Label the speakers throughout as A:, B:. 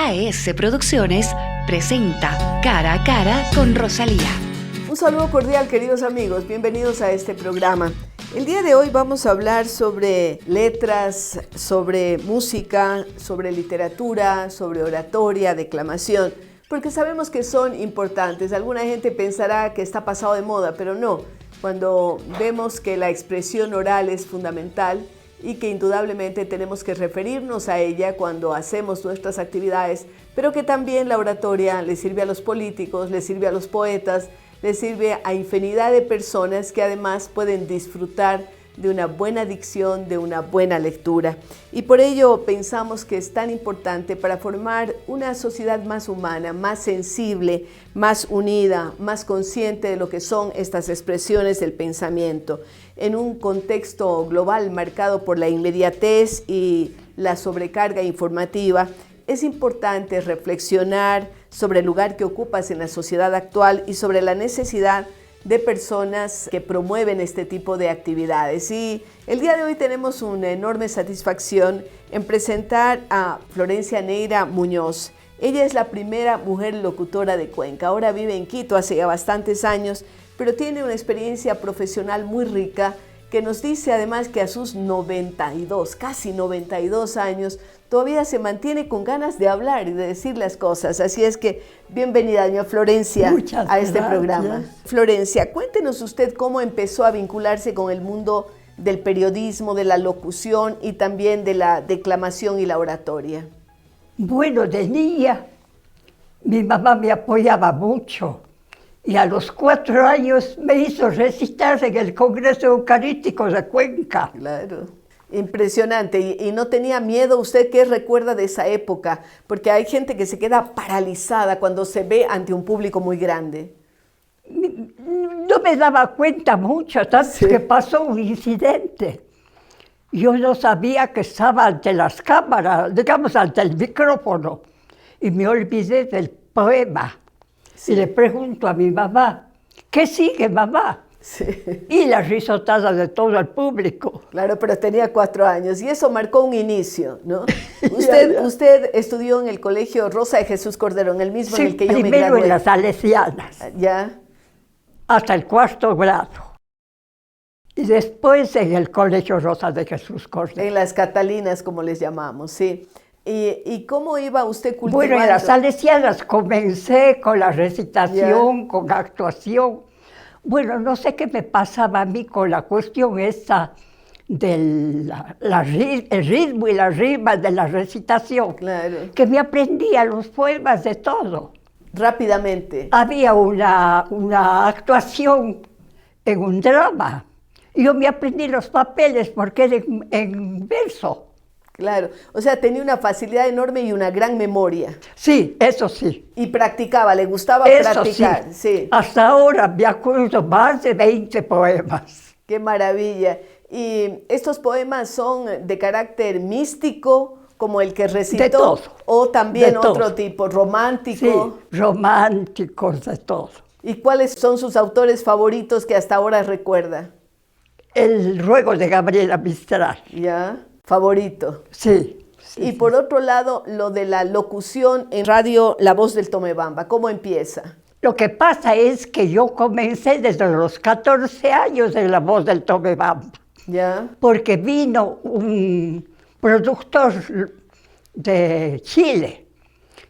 A: AS Producciones presenta Cara a Cara con Rosalía.
B: Un saludo cordial, queridos amigos, bienvenidos a este programa. El día de hoy vamos a hablar sobre letras, sobre música, sobre literatura, sobre oratoria, declamación, porque sabemos que son importantes. Alguna gente pensará que está pasado de moda, pero no. Cuando vemos que la expresión oral es fundamental y que indudablemente tenemos que referirnos a ella cuando hacemos nuestras actividades, pero que también la oratoria le sirve a los políticos, le sirve a los poetas, le sirve a infinidad de personas que además pueden disfrutar de una buena dicción, de una buena lectura. Y por ello pensamos que es tan importante para formar una sociedad más humana, más sensible, más unida, más consciente de lo que son estas expresiones del pensamiento. En un contexto global marcado por la inmediatez y la sobrecarga informativa, es importante reflexionar sobre el lugar que ocupas en la sociedad actual y sobre la necesidad de personas que promueven este tipo de actividades. Y el día de hoy tenemos una enorme satisfacción en presentar a Florencia Neira Muñoz. Ella es la primera mujer locutora de Cuenca. Ahora vive en Quito hace ya bastantes años, pero tiene una experiencia profesional muy rica que nos dice además que a sus 92, casi 92 años, todavía se mantiene con ganas de hablar y de decir las cosas. Así es que bienvenida, doña Florencia, a este programa. Florencia, cuéntenos usted cómo empezó a vincularse con el mundo del periodismo, de la locución y también de la declamación y la oratoria.
C: Bueno, de niña, mi mamá me apoyaba mucho. Y a los 4 años me hizo recitar en el Congreso Eucarístico de Cuenca.
B: Claro, impresionante. ¿Y no tenía miedo usted? ¿Qué recuerda de esa época? Porque hay gente que se queda paralizada cuando se ve ante un público muy grande.
C: No me daba cuenta mucho, tanto que pasó un incidente. Yo no sabía que estaba ante las cámaras, digamos, ante el micrófono, y me olvidé del poema. Sí. Y le pregunto a mi mamá, ¿qué sigue, mamá? Sí. Y la risotada de todo el público.
B: Claro, pero tenía 4 años y eso marcó un inicio, ¿no? Usted estudió en el colegio Rosa de Jesús Cordero, en el mismo
C: sí,
B: en el que yo me gradué.
C: Primero en las Salesianas.
B: ¿Ya? Hasta
C: el 4º grado. Y después en el colegio Rosa de Jesús Cordero.
B: En las Catalinas, como les llamamos, sí. ¿Y cómo iba usted cultivando?
C: Bueno, en las Salesianas comencé con la recitación, con actuación. Bueno, no sé qué me pasaba a mí con la cuestión esa del el ritmo y la rima de la recitación.
B: Claro.
C: Que me aprendía los poemas de todo.
B: Rápidamente.
C: Había una actuación en un drama. Yo me aprendí los papeles porque era en verso.
B: Claro, o sea, tenía una facilidad enorme y una gran memoria.
C: Sí, eso sí.
B: Y practicaba, le gustaba practicar. Sí.
C: Hasta ahora me acuerdo más de 20 poemas.
B: ¡Qué maravilla! ¿Y estos poemas son de carácter místico, como el que recitó?
C: De todo.
B: ¿O también
C: de
B: otro
C: todo.
B: tipo, romántico?
C: Sí, románticos, de todo.
B: ¿Y cuáles son sus autores favoritos que hasta ahora recuerda?
C: El Ruego de Gabriela Mistral.
B: ¿Ya? Favorito.
C: Sí.
B: Y por otro lado, lo de la locución en radio La Voz del Tomebamba, ¿cómo empieza?
C: Lo que pasa es que yo comencé desde los 14 años en La Voz del Tomebamba.
B: ¿Ya?
C: Porque vino un productor de Chile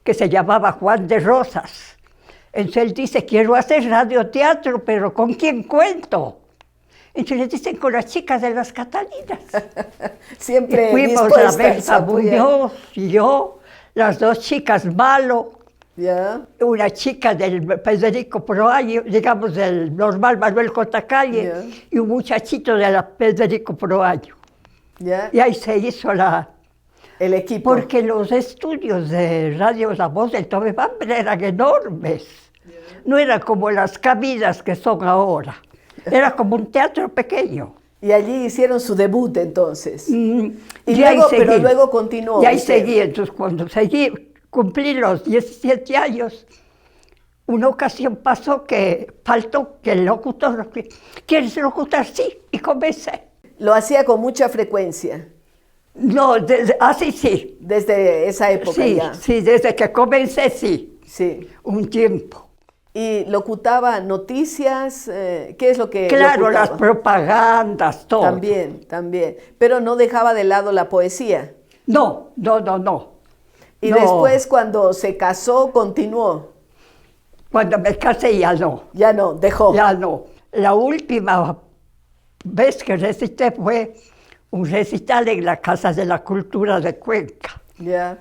C: que se llamaba Juan de Rosas. Entonces él dice, quiero hacer radioteatro, pero ¿con quién cuento? Entonces le dicen con las chicas de las Catalinas.
B: Siempre
C: y fuimos a ver a Muñoz y yo, las 2 chicas Malo, una chica del Federico Proaño, digamos del normal Manuel J. Calle, y un muchachito de la Federico Proaño. Y ahí se hizo
B: el equipo.
C: Porque los estudios de Radio La Voz del Tomebamba eran enormes. No eran como las cabinas que son ahora. Era como un teatro pequeño.
B: Y allí hicieron su debut entonces.
C: Y
B: luego, pero luego continuó.
C: Y ahí seguí. Entonces cuando cumplí los 17 años, una ocasión pasó que faltó que el locutor, ¿quieres locutar? Sí, y comencé.
B: ¿Lo hacía con mucha frecuencia?
C: No, así sí.
B: Desde esa época
C: Sí,
B: ya.
C: sí, desde que comencé sí,
B: Sí.
C: un tiempo.
B: ¿Y locutaba noticias? ¿Qué es lo que
C: Claro,
B: locutaba?
C: las propagandas, todo.
B: También, también. Pero no dejaba de lado la poesía.
C: No, no, no, no.
B: Y
C: No.
B: después, cuando se casó, continuó.
C: Cuando me casé ya no,
B: Ya no, dejó.
C: ya no. La última vez que recité fue un recital en la Casa de la Cultura de Cuenca.
B: Ya,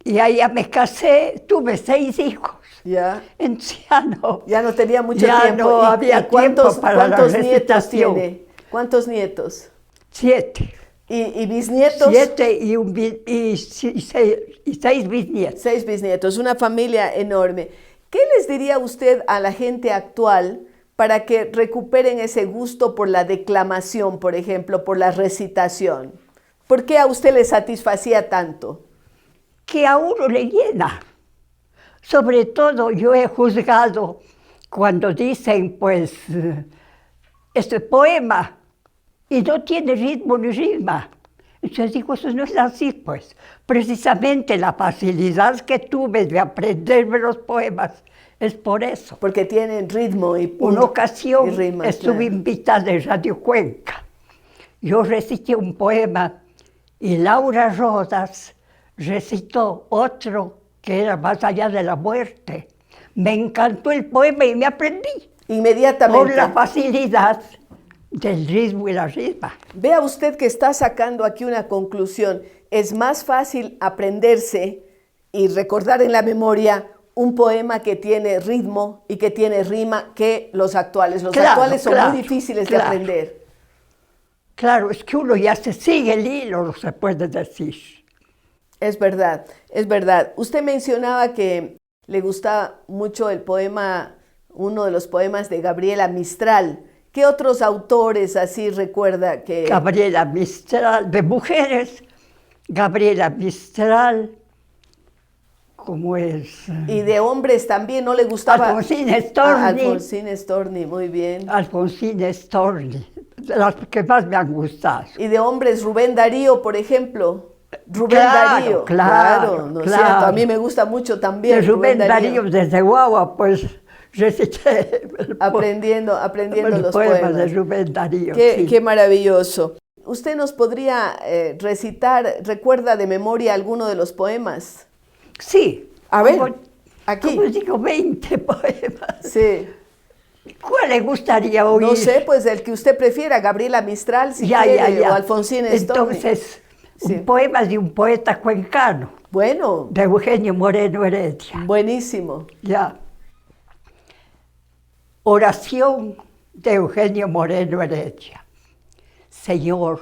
C: Y ahí ya me casé, tuve 6 hijos.
B: ya.
C: Entonces ya no.
B: Ya no tenía mucho
C: Ya
B: tiempo.
C: no había tiempo para la
B: ¿cuántos nietos
C: recitación?
B: tiene? ¿Cuántos nietos?
C: 7.
B: ¿Y bisnietos?
C: 7 y 6 bisnietos.
B: 6 bisnietos, una familia enorme. ¿Qué les diría usted a la gente actual para que recuperen ese gusto por la declamación, por ejemplo, por la recitación? ¿Por qué a usted le satisfacía tanto?
C: Que a uno le llena. Sobre todo yo he juzgado cuando dicen, pues, este poema, y no tiene ritmo ni rima. Entonces digo, eso no es así, pues. Precisamente la facilidad que tuve de aprenderme los poemas es por eso.
B: Porque tienen ritmo y
C: Una ocasión
B: y rima,
C: estuve
B: claro.
C: invitada en Radio Cuenca. Yo recité un poema y Laura Rodas recitó otro que era Más allá de la muerte. Me encantó el poema y me aprendí
B: Inmediatamente.
C: por la facilidad del ritmo y la rima.
B: Vea usted que está sacando aquí una conclusión. Es más fácil aprenderse y recordar en la memoria un poema que tiene ritmo y que tiene rima que los actuales. Los
C: Claro,
B: actuales son
C: claro,
B: muy difíciles de
C: claro.
B: aprender.
C: Claro, es que uno ya se sigue el hilo, no se puede decir.
B: Es verdad, es verdad. Usted mencionaba que le gusta mucho el poema, uno de los poemas de Gabriela Mistral. ¿Qué otros autores así recuerda que...?
C: Gabriela Mistral, de mujeres, Gabriela Mistral, como es...
B: Y de hombres también, ¿no le gustaba?
C: Alfonsín Storni.
B: Alfonsín Storni, muy bien.
C: Alfonsín Storni, de las que más me han gustado.
B: Y de hombres, Rubén Darío, por ejemplo. Rubén
C: Claro,
B: Darío.
C: claro,
B: ¿no es
C: claro.
B: cierto? A mí me gusta mucho también.
C: De Rubén Darío, desde Guagua, pues recité
B: Aprendiendo los poemas.
C: de Rubén Darío.
B: Qué,
C: sí.
B: qué maravilloso. ¿Usted nos podría recitar, recuerda de memoria alguno de los poemas?
C: Sí.
B: A ver,
C: como,
B: aquí.
C: Como digo, 20 poemas.
B: Sí.
C: ¿Cuál le gustaría oír?
B: No sé, pues el que usted prefiera, Gabriela Mistral, si quiere, o Alfonsín Storni.
C: Entonces,
B: Sí.
C: un poema de un poeta cuencano,
B: Bueno,
C: de Eugenio Moreno Heredia.
B: buenísimo.
C: Ya. Oración de Eugenio Moreno Heredia. Señor,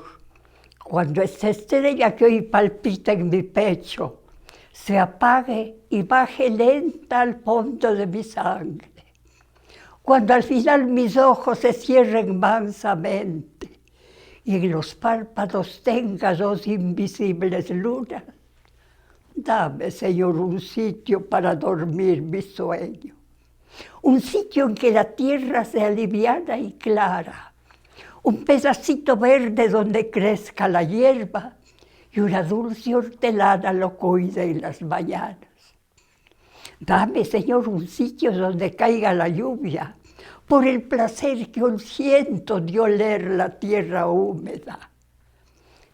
C: cuando esta estrella que hoy palpita en mi pecho se apague y baje lenta al fondo de mi sangre, cuando al final mis ojos se cierren mansamente y en los párpados tenga 2 invisibles lunas, dame, Señor, un sitio para dormir mi sueño. Un sitio en que la tierra sea liviana y clara. Un pedacito verde donde crezca la hierba y una dulce hortelana lo cuide en las mañanas. Dame, Señor, un sitio donde caiga la lluvia, por el placer que hoy siento de oler la tierra húmeda.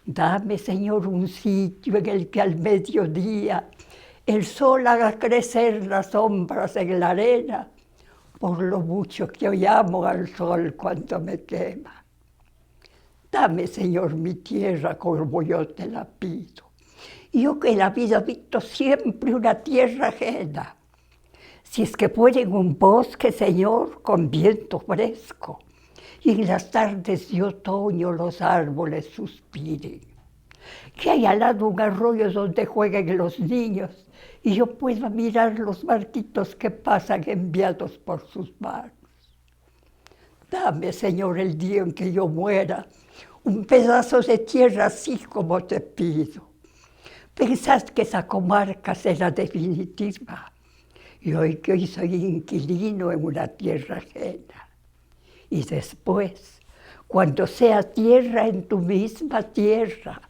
C: Dame, Señor, un sitio en el que al mediodía el sol haga crecer las sombras en la arena, por lo mucho que hoy amo al sol cuando me quema. Dame, Señor, mi tierra como yo te la pido. Yo que en la vida he visto siempre una tierra ajena. Si es que fuera en un bosque, Señor, con viento fresco, y en las tardes de otoño los árboles suspiren. Que hay al lado un arroyo donde jueguen los niños, y yo pueda mirar los barquitos que pasan enviados por sus manos. Dame, Señor, el día en que yo muera, un pedazo de tierra así como te pido. Pensad que esa comarca será definitiva, y hoy que hoy soy inquilino en una tierra ajena. Y después, cuando sea tierra en tu misma tierra,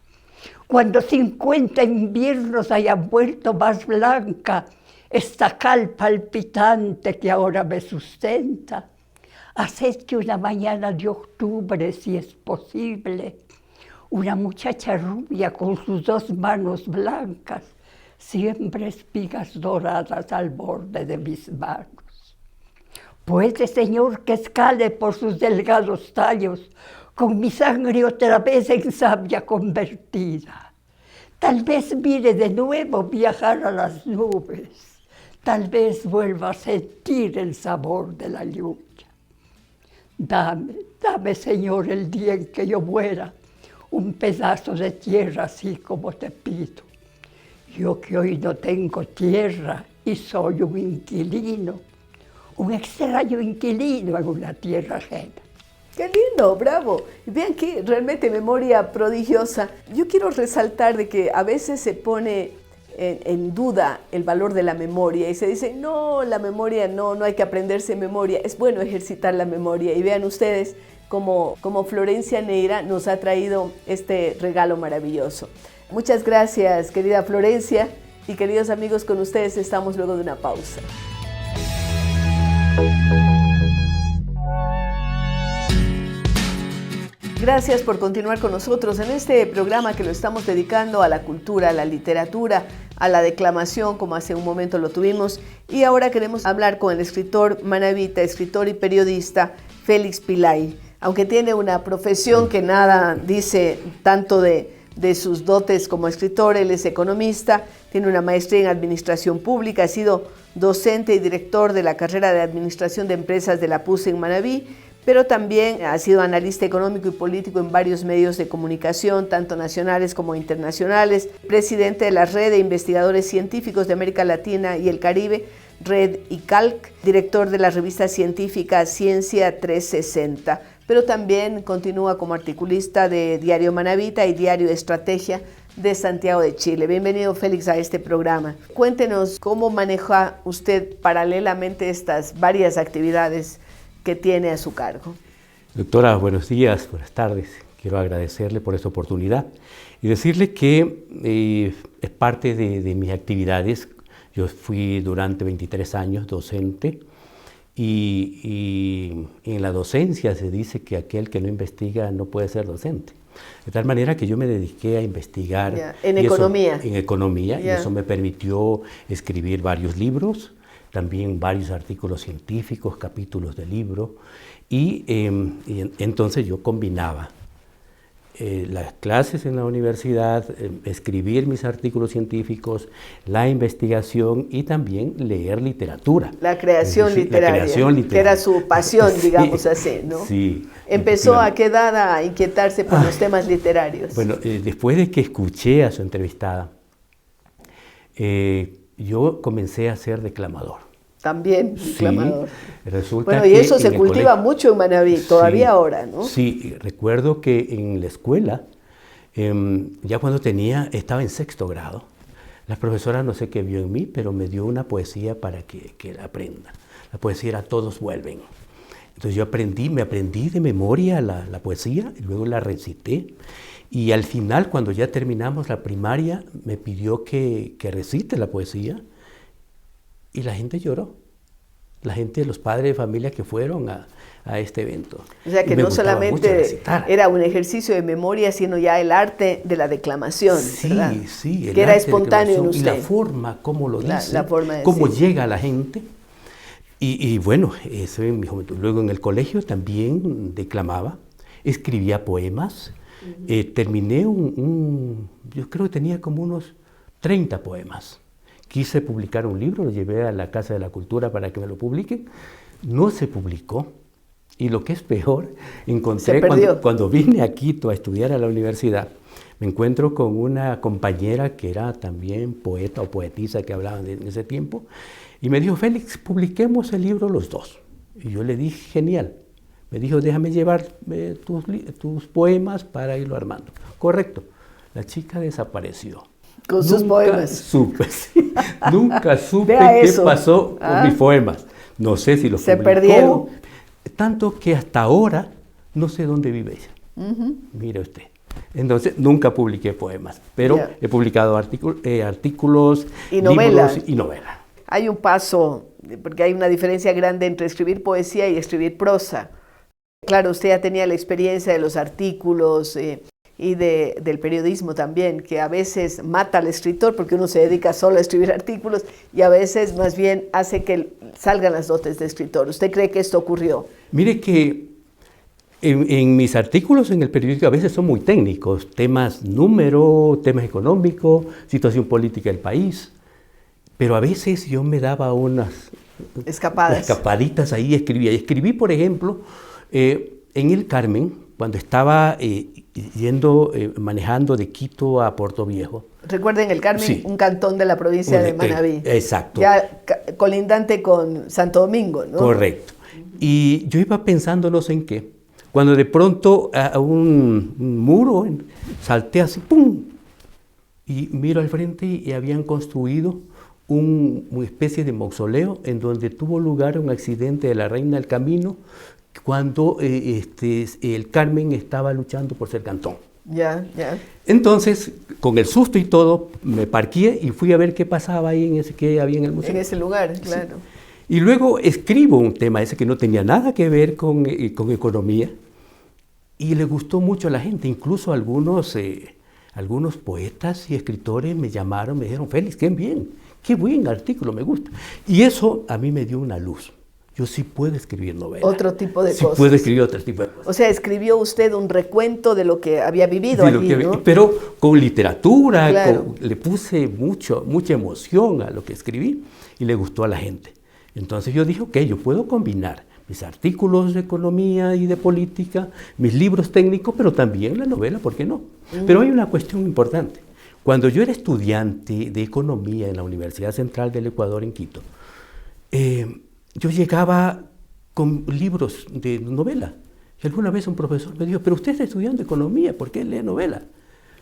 C: cuando 50 inviernos hayan vuelto más blanca esta cal palpitante que ahora me sustenta, haced que una mañana de octubre, si es posible, una muchacha rubia con sus 2 manos blancas siembre espigas doradas al borde de mis manos. Puede, Señor, que escale por sus delgados tallos con mi sangre otra vez en savia convertida. Tal vez mire de nuevo viajar a las nubes. Tal vez vuelva a sentir el sabor de la lluvia. Dame, Señor, el día en que yo muera, un pedazo de tierra así como te pido. Yo que hoy no tengo tierra y soy un inquilino, un extraño inquilino en una tierra ajena.
B: ¡Qué lindo! ¡Bravo! Vean que realmente memoria prodigiosa. Yo quiero resaltar de que a veces se pone en duda el valor de la memoria y se dice, no, la memoria no hay que aprenderse memoria. Es bueno ejercitar la memoria y vean ustedes como Florencia Neira nos ha traído este regalo maravilloso. Muchas gracias, querida Florencia, y queridos amigos, con ustedes estamos luego de una pausa. Gracias por continuar con nosotros en este programa que lo estamos dedicando a la cultura, a la literatura, a la declamación, como hace un momento lo tuvimos. Y ahora queremos hablar con el escritor manabita, escritor y periodista Félix Pillay. Aunque tiene una profesión que nada dice tanto de sus dotes como escritor, él es economista, tiene una maestría en administración pública, ha sido docente y director de la carrera de administración de empresas de la PUC en Manabí, pero también ha sido analista económico y político en varios medios de comunicación, tanto nacionales como internacionales, presidente de la Red de Investigadores Científicos de América Latina y el Caribe, Red ICALC, director de la revista científica Ciencia 360, pero también continúa como articulista de Diario Manabita y Diario Estrategia de Santiago de Chile. Bienvenido, Félix, a este programa. Cuéntenos cómo maneja usted paralelamente estas varias actividades que tiene a su cargo.
D: Doctora, buenos días, buenas tardes. Quiero agradecerle por esta oportunidad y decirle que es parte de mis actividades. Yo fui durante 23 años docente y en la docencia se dice que aquel que no investiga no puede ser docente. De tal manera que yo me dediqué a investigar
B: en economía.
D: En economía, y eso me permitió escribir varios libros, también varios artículos científicos, capítulos de libro, y entonces yo combinaba las clases en la universidad, escribir mis artículos científicos, la investigación y también leer literatura.
B: La creación literaria, que era su pasión, digamos así, ¿no?
D: Sí.
B: ¿Empezó a qué edad a inquietarse por los temas literarios?
D: Bueno, después de que escuché a su entrevistada, yo comencé a ser declamador.
B: También declamador.
D: Sí, resulta
B: bueno, y eso
D: que
B: se cultiva mucho en Manabí, todavía ahora, ¿no?
D: Sí, recuerdo que en la escuela, ya cuando estaba en 6º grado, la profesora no sé qué vio en mí, pero me dio una poesía para que la aprenda. La poesía era Todos vuelven. Entonces yo me aprendí de memoria la poesía, y luego la recité. Y al final, cuando ya terminamos la primaria, me pidió que recite la poesía. Y la gente lloró. La gente, los padres de familia que fueron a este evento.
B: O sea que no solamente era un ejercicio de memoria, sino ya el arte de la declamación, ¿verdad?
D: Sí,
B: que era espontáneo en usted.
D: Y la forma, cómo lo dice,
B: la forma de
D: cómo
B: decir.
D: llega a la gente. Y bueno, eso en mi juventud. Luego en el colegio también declamaba, escribía poemas. Terminé yo creo que tenía como unos 30 poemas. Quise publicar un libro, lo llevé a la Casa de la Cultura para que me lo publiquen. No se publicó. Y lo que es peor, encontré cuando vine a Quito a estudiar a la universidad, me encuentro con una compañera que era también poeta o poetisa que hablaban en ese tiempo, y me dijo, Félix, publiquemos el libro los dos. Y yo le dije, genial. Me dijo, déjame llevar tus poemas para irlo armando. Correcto. La chica desapareció.
B: Con sus poemas.
D: Nunca supe qué pasó con mis poemas. No sé si los
B: se
D: publicó,
B: perdieron.
D: Tanto que hasta ahora no sé dónde vive ella. Mire usted. Entonces, nunca publiqué poemas, pero
B: Ya.
D: he publicado artículos,
B: Y novelas.
D: libros y novelas.
B: Hay un paso, porque hay una diferencia grande entre escribir poesía y escribir prosa. Claro, usted ya tenía la experiencia de los artículos y del periodismo también, que a veces mata al escritor porque uno se dedica solo a escribir artículos y a veces más bien hace que salgan las dotes de escritor. ¿Usted cree que esto ocurrió?
D: Mire que en mis artículos en el periódico a veces son muy técnicos, temas número, temas económicos, situación política del país, pero a veces yo me daba unas escapaditas ahí, escribía. Y escribí, por ejemplo, en el Carmen, cuando estaba manejando de Quito a Puerto Viejo.
B: Recuerden, el Carmen,
D: Sí.
B: un cantón de la provincia de Manabí.
D: Exacto.
B: Ya colindante con Santo Domingo, ¿no?
D: Correcto. Y yo iba pensando no sé en qué, cuando de pronto a un muro salté así, ¡pum! Y miro al frente y habían construido una especie de mausoleo en donde tuvo lugar un accidente de la Reina del Camino cuando el Carmen estaba luchando por ser cantón.
B: Ya.
D: Entonces, con el susto y todo, me parqué y fui a ver qué pasaba ahí qué había en el museo.
B: En ese lugar, claro.
D: Y luego escribo un tema ese que no tenía nada que ver con economía y le gustó mucho a la gente. Incluso algunos poetas y escritores me llamaron, me dijeron, Félix, qué buen artículo, me gusta. Y eso a mí me dio una luz. Yo sí puedo escribir novelas.
B: Otro tipo de cosas.
D: Sí puedo escribir otro tipo de cosas.
B: O sea, escribió usted un recuento de lo que había vivido allí, ¿no?
D: Pero con literatura,
B: Claro.
D: le puse mucha emoción a lo que escribí y le gustó a la gente. Entonces yo dije, ok, yo puedo combinar mis artículos de economía y de política, mis libros técnicos, pero también la novela, ¿por qué no? Pero hay una cuestión importante. Cuando yo era estudiante de economía en la Universidad Central del Ecuador en Quito, yo llegaba con libros de novela. Y alguna vez un profesor me dijo, pero usted está estudiando economía, ¿por qué lee novela?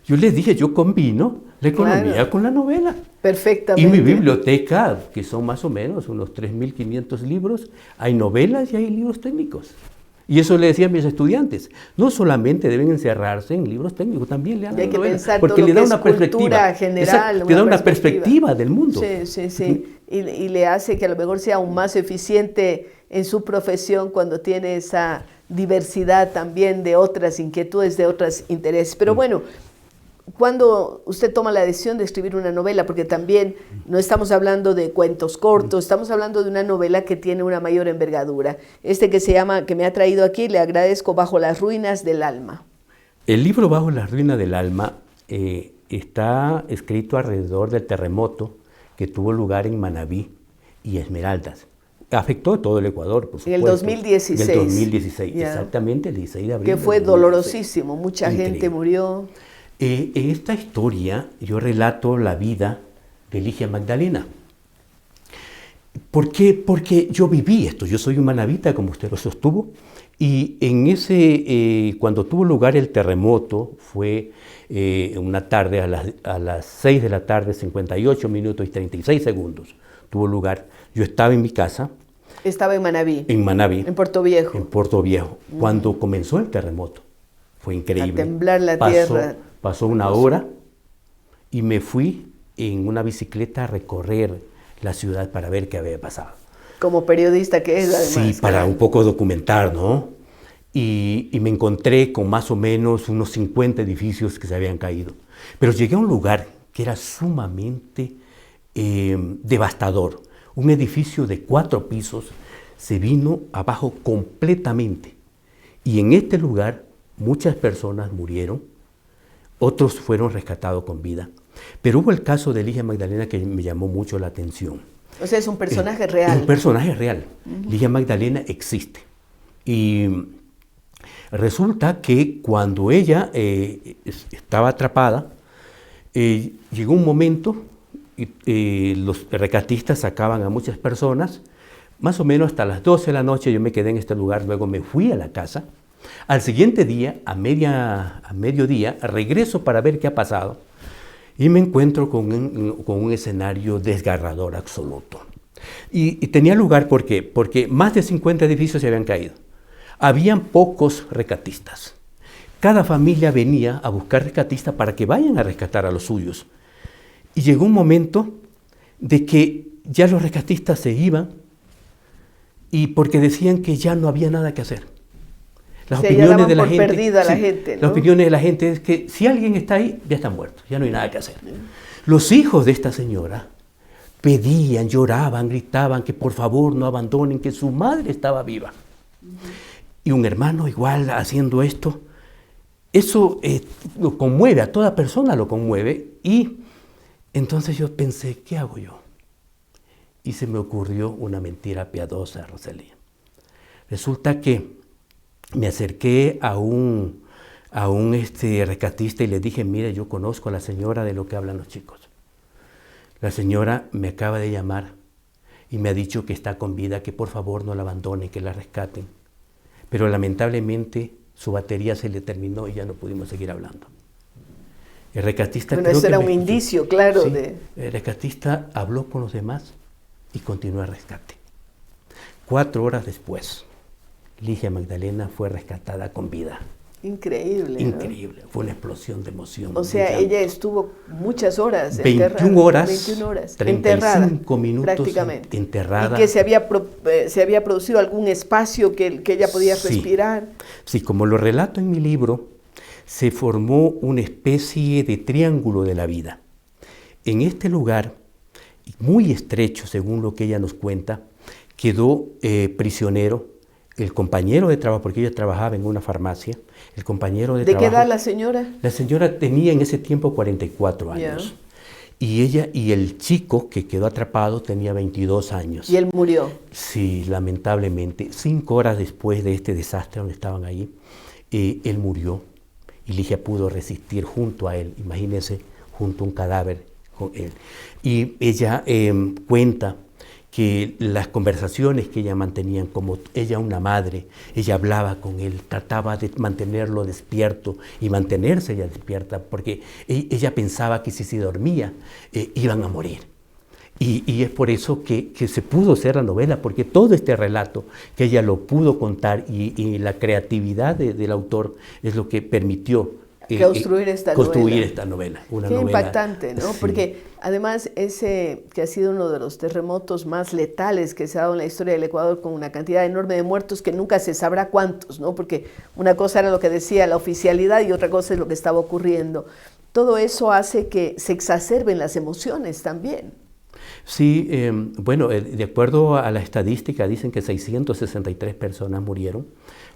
D: Yo les dije, yo combino la economía
B: Claro.
D: con la novela.
B: Perfectamente.
D: Y mi biblioteca, que son más o menos unos 3.500 libros, hay novelas y hay libros técnicos. Y eso le decía a mis estudiantes, no solamente deben encerrarse en libros técnicos, también lean
B: Y hay
D: la
B: que
D: novela,
B: pensar
D: porque
B: todo
D: le
B: lo
D: da
B: que
D: una
B: es cultura
D: perspectiva.
B: general,
D: Exacto, te da
B: una
D: una perspectiva del mundo.
B: Sí. Y le hace que a lo mejor sea aún más eficiente en su profesión cuando tiene esa diversidad también de otras inquietudes, de otros intereses. Pero bueno, cuando usted toma la decisión de escribir una novela, porque también no estamos hablando de cuentos cortos, estamos hablando de una novela que tiene una mayor envergadura. Que se llama, que me ha traído aquí, le agradezco, Bajo las ruinas del alma.
D: El libro Bajo las ruinas del alma está escrito alrededor del terremoto que tuvo lugar en Manabí y Esmeraldas. Afectó a todo el Ecuador, por supuesto.
B: En el 2016.
D: En el 2016,
B: Ya.
D: exactamente, el 16 de abril.
B: Que
D: del
B: fue
D: 2016.
B: dolorosísimo, mucha gente
D: Increíble.
B: murió.
D: En esta historia yo relato la vida de Ligia Magdalena. ¿Por qué? Porque yo viví esto, yo soy un manabita, como usted lo sostuvo, y cuando tuvo lugar el terremoto, fue una tarde a las 6 de la tarde, 58 minutos y 36 segundos, tuvo lugar. Yo estaba en mi casa.
B: Estaba en Manabí.
D: En Manabí.
B: En Puerto Viejo.
D: En Puerto Viejo, cuando comenzó el terremoto. Fue increíble.
B: A temblar la tierra.
D: Pasó una hora y me fui en una bicicleta a recorrer la ciudad para ver qué había pasado.
B: Como periodista que es, además.
D: Sí, para un poco documentar, ¿no? Y me encontré con más o menos unos 50 edificios que se habían caído. Pero llegué a un lugar que era sumamente devastador. Un edificio de 4 pisos se vino abajo completamente. Y en este lugar muchas personas murieron, otros fueron rescatados con vida. Pero hubo el caso de Ligia Magdalena que me llamó mucho la atención.
B: O sea, es un personaje real.
D: Es un personaje real. Ligia Magdalena existe. Y resulta que cuando ella estaba atrapada, llegó un momento y los rescatistas sacaban a muchas personas, más o menos hasta las 12 de la noche yo me quedé en este lugar, luego me fui a la casa. Al siguiente día, a mediodía, regreso para ver qué ha pasado y me encuentro con un escenario desgarrador absoluto. Y tenía lugar porque más de 50 edificios se habían caído. Habían pocos rescatistas, cada familia venía a buscar rescatistas para que vayan a rescatar a los suyos. Y llegó un momento de que ya los rescatistas se iban y porque decían que ya no había nada que hacer. Las opiniones de la gente,
B: perdida la gente, ¿no?
D: Las opiniones de la gente es que si alguien está ahí, ya está muerto, ya no hay nada que hacer. Los hijos de esta señora pedían, lloraban, gritaban que por favor no abandonen, que su madre estaba viva. Y un hermano igual haciendo esto, eso lo conmueve, a toda persona lo conmueve. Y entonces yo pensé, ¿qué hago yo? Y se me ocurrió una mentira piadosa, Rosalía. Resulta que me acerqué a un rescatista y le dije, mire, yo conozco a la señora de lo que hablan los chicos. La señora me acaba de llamar y me ha dicho que está con vida, que por favor no la abandonen, que la rescaten. Pero lamentablemente su batería se le terminó y ya no pudimos seguir hablando. El rescatista...
B: Bueno, eso era un indicio, claro.
D: Sí, el rescatista habló con los demás y continuó el rescate. 4 horas después, Ligia Magdalena fue rescatada con vida.
B: Increíble.
D: Increíble, ¿no? Fue una explosión de emoción.
B: O sea, ella estuvo muchas horas
D: 21 horas,
B: 21 horas
D: 35 minutos
B: prácticamente.
D: Enterrada.
B: Y que se había producido algún espacio que ella podía respirar.
D: Sí, como lo relato en mi libro, se formó una especie de triángulo de la vida. En este lugar, muy estrecho según lo que ella nos cuenta, quedó prisionero el compañero de trabajo, porque ella trabajaba en una farmacia, el compañero de trabajo.
B: ¿De qué edad la señora?
D: La señora tenía en ese tiempo 44 años. Y ella y el chico que quedó atrapado tenía 22 años.
B: ¿Y él murió?
D: Sí, lamentablemente. 5 horas después de este desastre donde estaban ahí, él murió y Ligia pudo resistir junto a él, imagínense, junto a un cadáver con él. Y ella cuenta que las conversaciones que ella mantenían, como ella una madre, ella hablaba con él, trataba de mantenerlo despierto y mantenerse ella despierta, porque ella pensaba que si se dormía iban a morir. Y es por eso que se pudo hacer la novela, porque todo este relato que ella lo pudo contar y la creatividad del autor es lo que permitió construir esta novela.
B: Qué impactante, ¿no? Sí. Porque además ese que ha sido uno de los terremotos más letales que se ha dado en la historia del Ecuador, con una cantidad enorme de muertos que nunca se sabrá cuántos, ¿no? Porque una cosa era lo que decía la oficialidad y otra cosa es lo que estaba ocurriendo. Todo eso hace que se exacerben las emociones también.
D: Sí, bueno, de acuerdo a la estadística dicen que 663 personas murieron.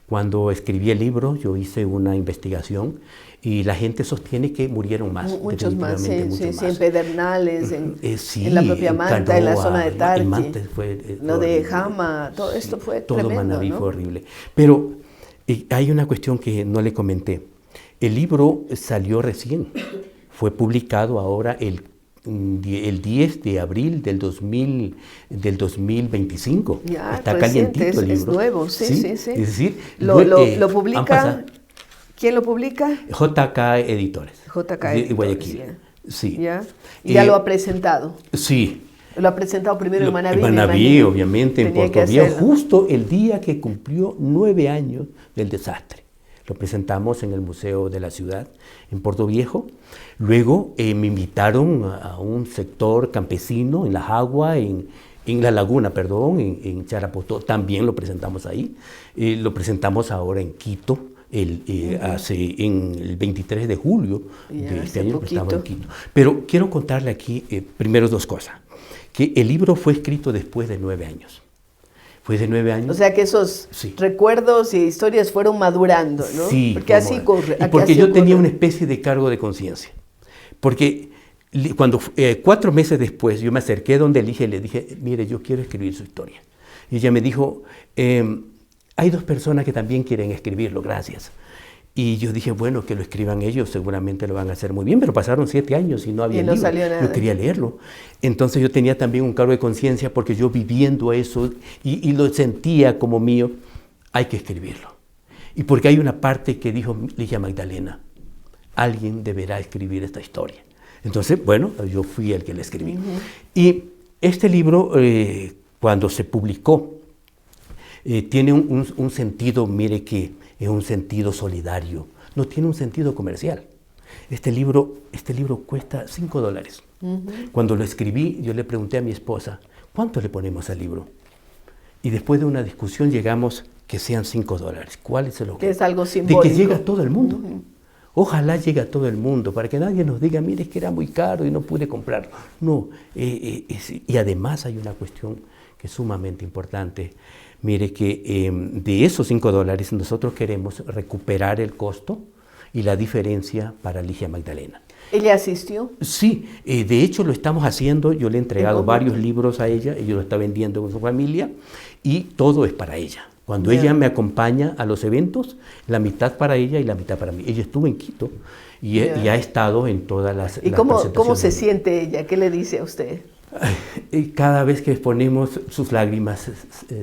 D: Cuando escribí el libro yo hice una investigación y la gente sostiene que murieron más.
B: Muchos más, sí, en Pedernales, en la propia Manta, Canoa, en la zona de Tarqui, lo de Jama, todo esto fue tremendo,
D: Manaví,
B: ¿no?
D: fue horrible. Pero hay una cuestión que no le comenté. El libro salió recién, fue publicado ahora el 10 de abril del 2025.
B: Ya,
D: está calientito el libro.
B: Es nuevo, sí.
D: Es decir,
B: lo publica, ¿quién lo publica?
D: JK Editores.
B: JK
D: de
B: Editores,
D: Guayaquil.
B: Ya.
D: Sí.
B: Ya lo ha presentado.
D: Sí.
B: Lo ha presentado primero en Manaví.
D: En Manaví, obviamente, en Puerto Viejo, justo el día que cumplió 9 años del desastre. Lo presentamos en el Museo de la Ciudad, en Puerto Viejo. Luego me invitaron a un sector campesino en La Jagua, en La Laguna, perdón, en Charapotó. También lo presentamos ahí. Lo presentamos ahora en Quito, en el 23 de julio de este año. Lo presentamos en Quito. Pero quiero contarle aquí primero 2 cosas. Que el libro fue escrito después de 9 años. Fue de 9 años.
B: O sea que esos recuerdos y historias fueron madurando, ¿no?
D: Sí.
B: Porque así ocurre.
D: Y porque yo tenía una especie de cargo de conciencia. Porque cuando 4 meses después yo me acerqué donde Ligia y le dije, mire, yo quiero escribir su historia. Y ella me dijo, hay 2 personas que también quieren escribirlo, gracias. Y yo dije, bueno, que lo escriban ellos, seguramente lo van a hacer muy bien, pero pasaron 7 años y no había libro.
B: Salió nada.
D: Yo quería leerlo. Entonces yo tenía también un cargo de conciencia porque yo viviendo eso y lo sentía como mío, hay que escribirlo. Y porque hay una parte que dijo Ligia Magdalena, alguien deberá escribir esta historia. Entonces, bueno, yo fui el que la escribí. Y este libro, cuando se publicó, tiene un sentido, mire que es un sentido solidario, no tiene un sentido comercial. Este libro cuesta $5. Cuando lo escribí, yo le pregunté a mi esposa, ¿cuánto le ponemos al libro? Y después de una discusión llegamos que sean $5. ¿Cuál es el objetivo?
B: Que es algo simbólico.
D: De que llegue a todo el mundo. Ojalá llegue a todo el mundo, para que nadie nos diga, mire, es que era muy caro y no pude comprarlo. No, y además hay una cuestión que es sumamente importante. Mire que de esos $5 nosotros queremos recuperar el costo y la diferencia para Ligia Magdalena.
B: ¿Ella asistió?
D: Sí, de hecho lo estamos haciendo, yo le he entregado varios libros a ella, ella lo está vendiendo con su familia y todo es para ella. Cuando ella me acompaña a los eventos, la mitad para ella y la mitad para mí. Ella estuvo en Quito y ha estado en todas las
B: ¿Y cómo se siente ella? ¿Qué le dice a usted?
D: Cada vez que exponemos, sus lágrimas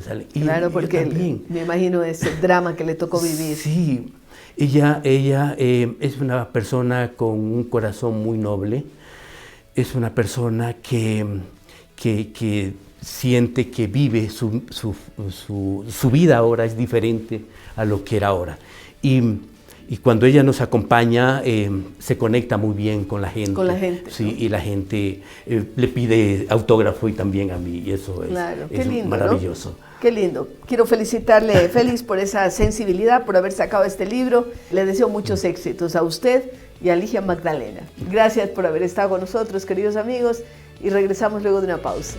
D: salen.
B: Claro, porque me imagino ese drama que le tocó vivir.
D: Sí, ella es una persona con un corazón muy noble, es una persona que siente que vive su vida ahora es diferente a lo que era ahora. Y cuando ella nos acompaña, se conecta muy bien con la gente.
B: Con la gente.
D: Sí, ¿no? Y la gente le pide autógrafo y también a mí, y eso
B: claro,
D: es
B: lindo,
D: maravilloso.
B: ¿No? Qué lindo. Quiero felicitarle, Félix, por esa sensibilidad, por haber sacado este libro. Le deseo muchos éxitos a usted y a Ligia Magdalena. Gracias por haber estado con nosotros, queridos amigos, y regresamos luego de una pausa.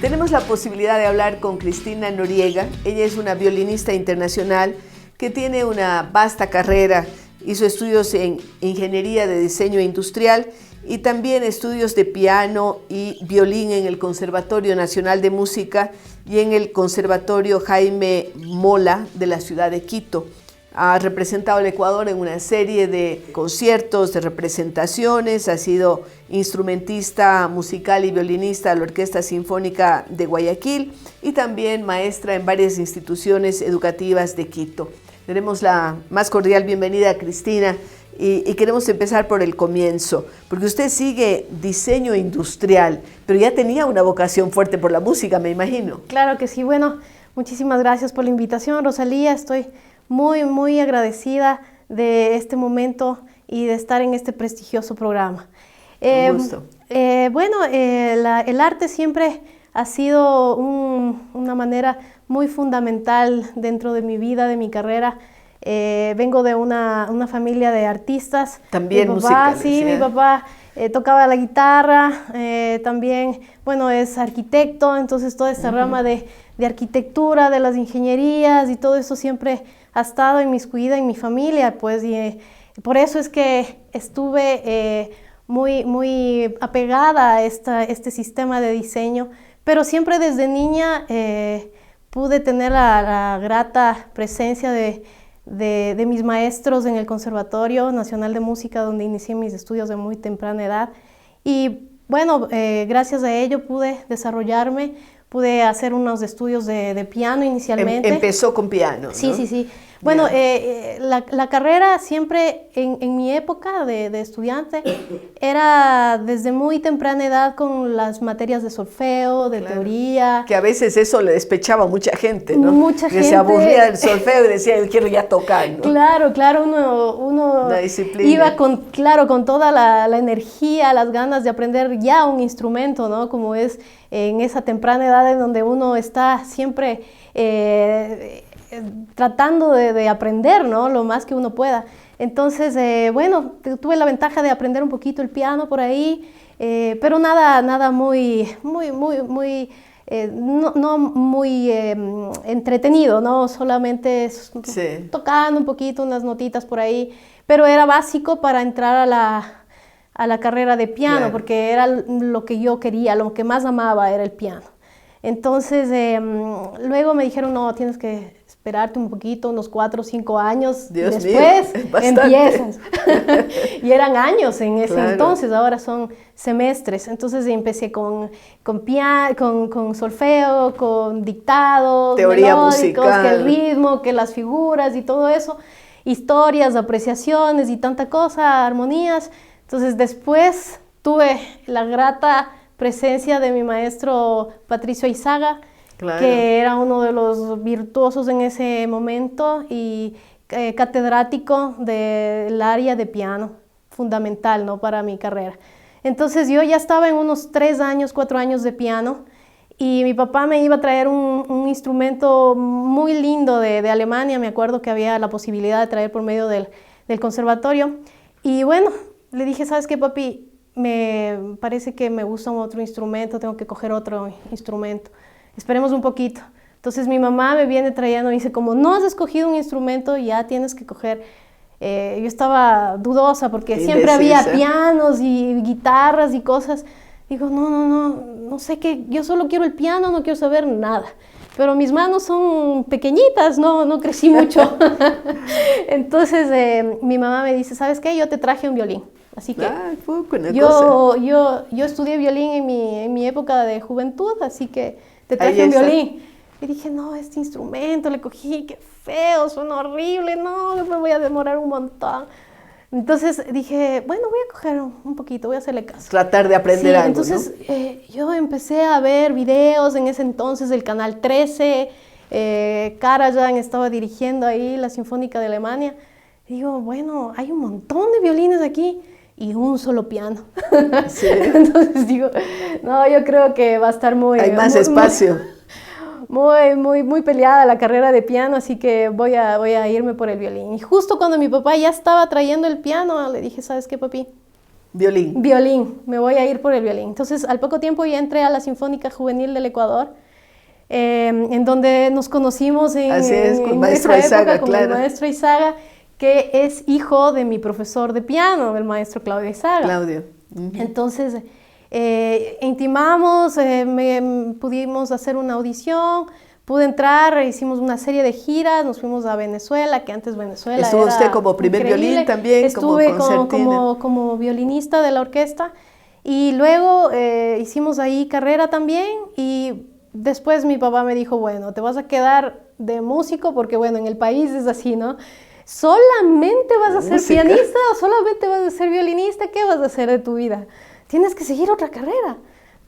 B: Tenemos la posibilidad de hablar con Cristina Noriega. Ella es una violinista internacional que tiene una vasta carrera. Hizo estudios en Ingeniería de Diseño Industrial y también estudios de piano y violín en el Conservatorio Nacional de Música y en el Conservatorio Jaime Mola de la ciudad de Quito. Ha representado al Ecuador en una serie de conciertos, de representaciones, ha sido instrumentista musical y violinista de la Orquesta Sinfónica de Guayaquil y también maestra en varias instituciones educativas de Quito. Le damos la más cordial bienvenida a Cristina y queremos empezar por el comienzo, porque usted sigue diseño industrial, pero ya tenía una vocación fuerte por la música, me imagino.
E: Claro que sí. Bueno, muchísimas gracias por la invitación, Rosalía. Estoy muy agradecida de este momento y de estar en este prestigioso programa.
B: Un gusto.
E: El arte siempre ha sido una manera muy fundamental dentro de mi vida, de mi carrera. Vengo de una familia de artistas.
B: También musicales.
E: Sí, mi papá tocaba la guitarra, también, es arquitecto, entonces toda esta rama de arquitectura, de las ingenierías y todo eso siempre ha estado inmiscuida en mi familia, pues, y por eso es que estuve muy apegada a este sistema de diseño, pero siempre desde niña pude tener la grata presencia de mis maestros en el Conservatorio Nacional de Música, donde inicié mis estudios de muy temprana edad. Y gracias a ello pude desarrollarme, pude hacer unos estudios de piano inicialmente.
B: Empezó con piano, ¿no?
E: Sí. Bueno, la carrera siempre en mi época de estudiante era desde muy temprana edad con las materias de solfeo, de teoría.
B: Que a veces eso le despechaba a mucha gente, ¿no?
E: Mucha gente.
B: Que se aburría del solfeo y decía, yo quiero ya tocar, ¿no?
E: Claro, uno iba con toda la energía, las ganas de aprender ya un instrumento, ¿no? Como es en esa temprana edad en donde uno está siempre tratando de aprender, ¿no? Lo más que uno pueda. Entonces, tuve la ventaja de aprender un poquito el piano por ahí, pero nada muy entretenido, ¿no? Solamente tocando un poquito unas notitas por ahí, pero era básico para entrar a la carrera de piano, claro, porque era lo que yo quería, lo que más amaba era el piano. Entonces, luego me dijeron, no, tienes que esperarte un poquito, unos 4 o 5 años,
B: Dios
E: después
B: mío,
E: empiezas. Y eran años en ese
B: claro.
E: entonces, ahora son semestres. Entonces empecé con solfeo, con dictados,
B: teoría
E: melódicos,
B: musical,
E: que el ritmo, que las figuras y todo eso, historias, apreciaciones y tanta cosa, armonías. Entonces después tuve la grata presencia de mi maestro Patricio Izaga,
B: Claro.
E: que era uno de los virtuosos en ese momento y catedrático del área de piano, fundamental, ¿no?, para mi carrera. Entonces yo ya estaba en unos 3 años, 4 años de piano y mi papá me iba a traer un instrumento muy lindo de Alemania. Me acuerdo que había la posibilidad de traer por medio del conservatorio. Y bueno, le dije, ¿sabes qué, papi? Me parece que me gusta otro instrumento, tengo que coger otro instrumento. Esperemos un poquito. Entonces mi mamá me viene trayendo y dice, como no has escogido un instrumento, ya tienes que coger. Yo estaba dudosa porque siempre había pianos y guitarras y cosas. Digo, no sé qué, yo solo quiero el piano, no quiero saber nada. Pero mis manos son pequeñitas, no crecí mucho. Entonces mi mamá me dice, ¿sabes qué? Yo te traje un violín. Así que yo estudié violín en mi época de juventud, así que te traje un violín. Y dije, no, este instrumento, le cogí, qué feo, suena horrible, no, me voy a demorar un montón. Entonces dije, bueno, voy a coger un poquito, voy a hacerle caso.
B: Tratar de aprender algo,
E: entonces,
B: ¿no?
E: yo empecé a ver videos en ese entonces del Canal 13, Karajan estaba dirigiendo ahí la Sinfónica de Alemania. Y digo, bueno, hay un montón de violines aquí y un solo piano.
B: Sí.
E: Entonces digo, no, yo creo que va a estar
B: hay más espacio.
E: Muy peleada la carrera de piano, así que voy a irme por el violín. Y justo cuando mi papá ya estaba trayendo el piano, le dije, ¿sabes qué, papi?
B: Violín.
E: Violín, me voy a ir por el violín. Entonces, al poco tiempo ya entré a la Sinfónica Juvenil del Ecuador, en donde nos conocimos con
B: el maestro Eizaga,
E: con el maestro Eizaga, que es hijo de mi profesor de piano, el maestro Claudio Eizaga.
B: Claudio.
E: Entonces, intimamos, pudimos hacer una audición, pude entrar, hicimos una serie de giras, nos fuimos a Venezuela, que antes Venezuela
B: ¿Estuvo
E: era
B: usted como primer
E: increíble.
B: violín también?
E: Estuve
B: como
E: como violinista de la orquesta y luego hicimos ahí carrera también y después mi papá me dijo, bueno, te vas a quedar de músico porque bueno, en el país es así, ¿no? ¿Solamente vas a ser pianista o solamente vas a ser violinista? ¿Qué vas a hacer de tu vida? Tienes que seguir otra carrera.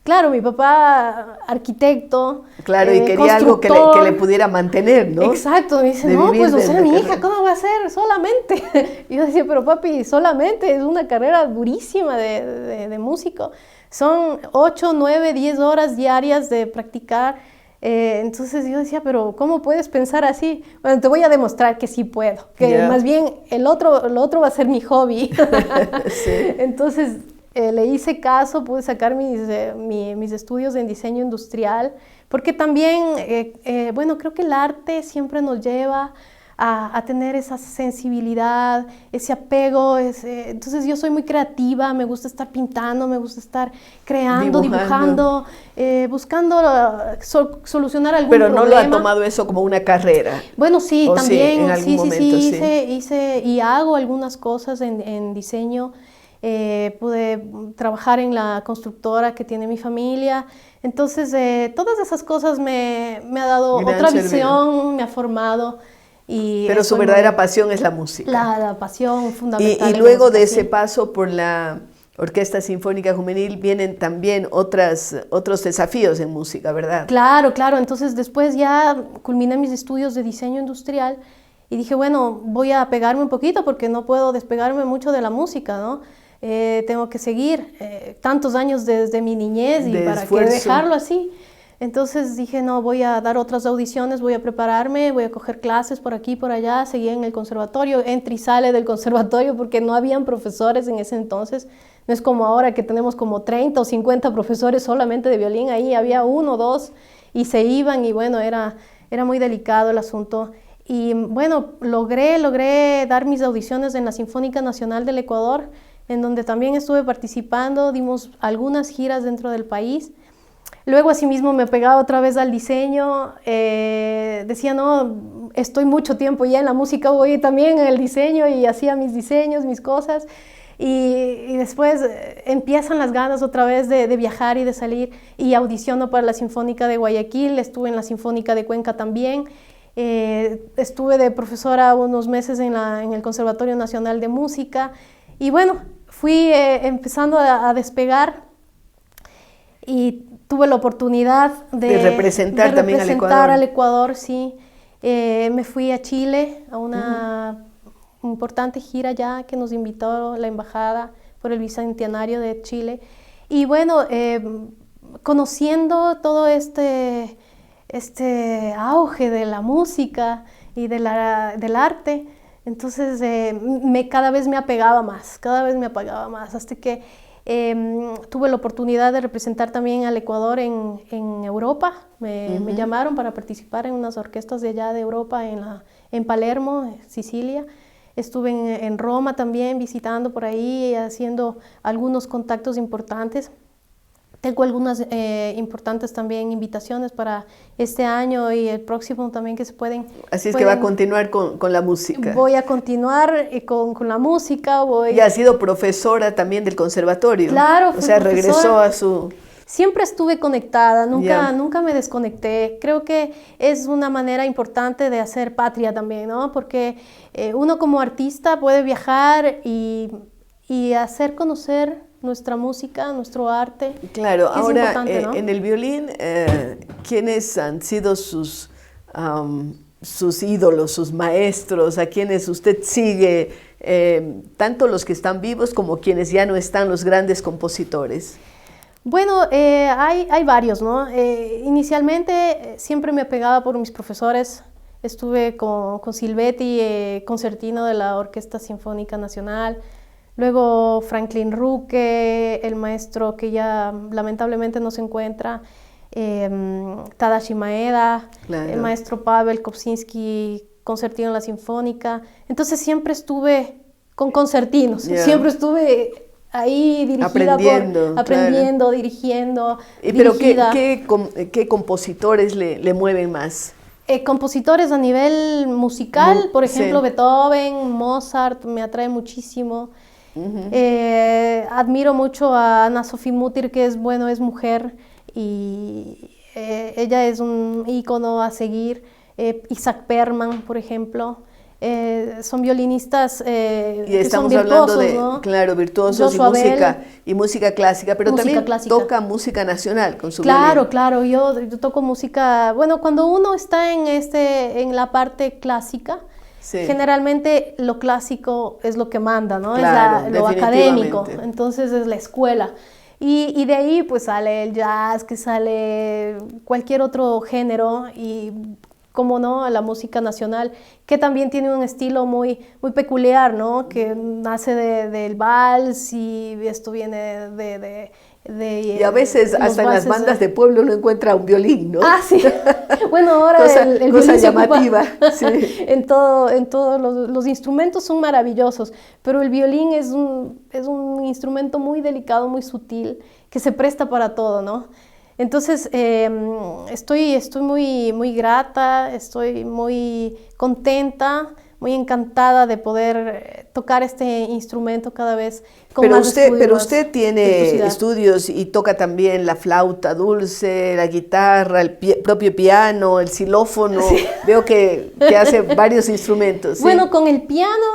E: Claro, mi papá, arquitecto.
B: Claro, y quería algo que le pudiera mantener, ¿no?
E: Exacto, me dice, no, pues o sea, mi hija, ¿cómo va a ser? Solamente. Y yo decía, pero papi, solamente es una carrera durísima de músico. Son 8, 9, 10 horas diarias de practicar. Entonces yo decía, pero ¿cómo puedes pensar así? Bueno, te voy a demostrar que sí puedo, que más bien el otro va a ser mi hobby.
B: Sí.
E: Entonces le hice caso, pude sacar mis estudios en diseño industrial, porque también, bueno, creo que el arte siempre nos lleva a tener esa sensibilidad, ese apego. Entonces yo soy muy creativa, me gusta estar pintando, me gusta estar creando, dibujando, buscando solucionar algún problema.
B: Pero no lo ha tomado eso como una carrera.
E: Bueno, sí, también,
B: en algún momento,
E: hice y hago algunas cosas en diseño. Pude trabajar en la constructora que tiene mi familia. Entonces, todas esas cosas me ha dado otra visión, me ha formado.
B: Pero su verdadera pasión es la música.
E: La pasión fundamental.
B: Y luego de ese paso por la Orquesta Sinfónica Juvenil vienen también otros desafíos en música, ¿verdad?
E: Claro. Entonces después ya culminé mis estudios de diseño industrial y dije, bueno, voy a pegarme un poquito porque no puedo despegarme mucho de la música, ¿no? Tengo que seguir tantos años desde mi niñez y para qué dejarlo así. Entonces dije, no, voy a dar otras audiciones, voy a prepararme, voy a coger clases por aquí, por allá, seguí en el conservatorio, entré y sale del conservatorio porque no habían profesores en ese entonces. No es como ahora que tenemos como 30 o 50 profesores solamente de violín, ahí había 1 o 2 y se iban y bueno, era muy delicado el asunto. Y bueno, logré dar mis audiciones en la Sinfónica Nacional del Ecuador, en donde también estuve participando, dimos algunas giras dentro del país. Luego, asimismo, me pegaba otra vez al diseño, decía, no, estoy mucho tiempo ya en la música, voy también en el diseño y hacía mis diseños, mis cosas. Y después empiezan las ganas otra vez de viajar y de salir y audiciono para la Sinfónica de Guayaquil, estuve en la Sinfónica de Cuenca también. Estuve de profesora unos meses en el Conservatorio Nacional de Música y bueno, fui empezando a despegar. y tuve la oportunidad
B: de representar también
E: al Ecuador, sí. Me fui a Chile a una importante gira ya que nos invitó la embajada por el bicentenario de Chile. Y bueno, conociendo todo este auge de la música y del arte, entonces cada vez me apegaba más, hasta que tuve la oportunidad de representar también al Ecuador en Europa. Me llamaron para participar en unas orquestas de allá de Europa, en Palermo, Sicilia. Estuve en Roma también, visitando por ahí, haciendo algunos contactos importantes. Tengo algunas importantes también invitaciones para este año y el próximo también que se pueden...
B: Así es que va a continuar con la música.
E: Voy a continuar con la música.
B: Y ha sido profesora también del conservatorio.
E: Claro,
B: o sea, regresó a su...
E: Siempre estuve conectada, nunca me desconecté. Creo que es una manera importante de hacer patria también, ¿no? Porque uno como artista puede viajar y hacer conocer nuestra música, nuestro arte.
B: Claro, ahora
E: ¿no?
B: en el violín, ¿quiénes han sido sus ídolos, sus maestros, a quienes usted sigue, tanto los que están vivos como quienes ya no están, los grandes compositores?
E: Bueno, hay varios, ¿no? Inicialmente siempre me apegaba por mis profesores. Estuve con Silvetti, concertino de la Orquesta Sinfónica Nacional. Luego Franklin Ruque, el maestro que ya lamentablemente no se encuentra, Tadashi Maeda,
B: claro.
E: El maestro Pavel Kopczynski, concertino en la Sinfónica. Entonces siempre estuve con concertinos, siempre estuve ahí dirigida aprendiendo,
B: claro.
E: dirigiendo,
B: Pero
E: dirigida.
B: ¿qué compositores le mueven más?
E: Compositores a nivel musical, por ejemplo,
B: sí.
E: Beethoven, Mozart, me atrae muchísimo. Admiro mucho a Anna Sophie Mutter, que es mujer y ella es un ícono a seguir. Isaac Perman, por ejemplo. Son violinistas
B: y estamos
E: que son virtuosos,
B: hablando de,
E: ¿no?
B: Claro, virtuosos y música clásica, pero también toca música nacional con su violín.
E: Claro, yo toco música, cuando uno está en la parte clásica, sí. Generalmente lo clásico es lo que manda, ¿no?
B: Claro,
E: es lo académico, entonces es la escuela. Y de ahí pues sale el jazz, que sale cualquier otro género y... como no, la música nacional, que también tiene un estilo muy peculiar, ¿no? Que nace del vals y esto viene
B: y a veces hasta en las bandas de pueblo uno encuentra un violín, ¿no?
E: Ah, sí. Bueno, ahora el
B: cosa
E: violín
B: llamativa. Sí.
E: en todos los instrumentos son maravillosos, pero el violín es un instrumento muy delicado, muy sutil, que se presta para todo, ¿no? Entonces, estoy muy grata, estoy muy contenta, muy encantada de poder tocar este instrumento cada vez con más estudios.
B: Pero usted tiene estudios y toca también la flauta dulce, la guitarra, el propio piano, el xilófono. Sí. Veo que hace varios instrumentos. ¿Sí?
E: Bueno, con el piano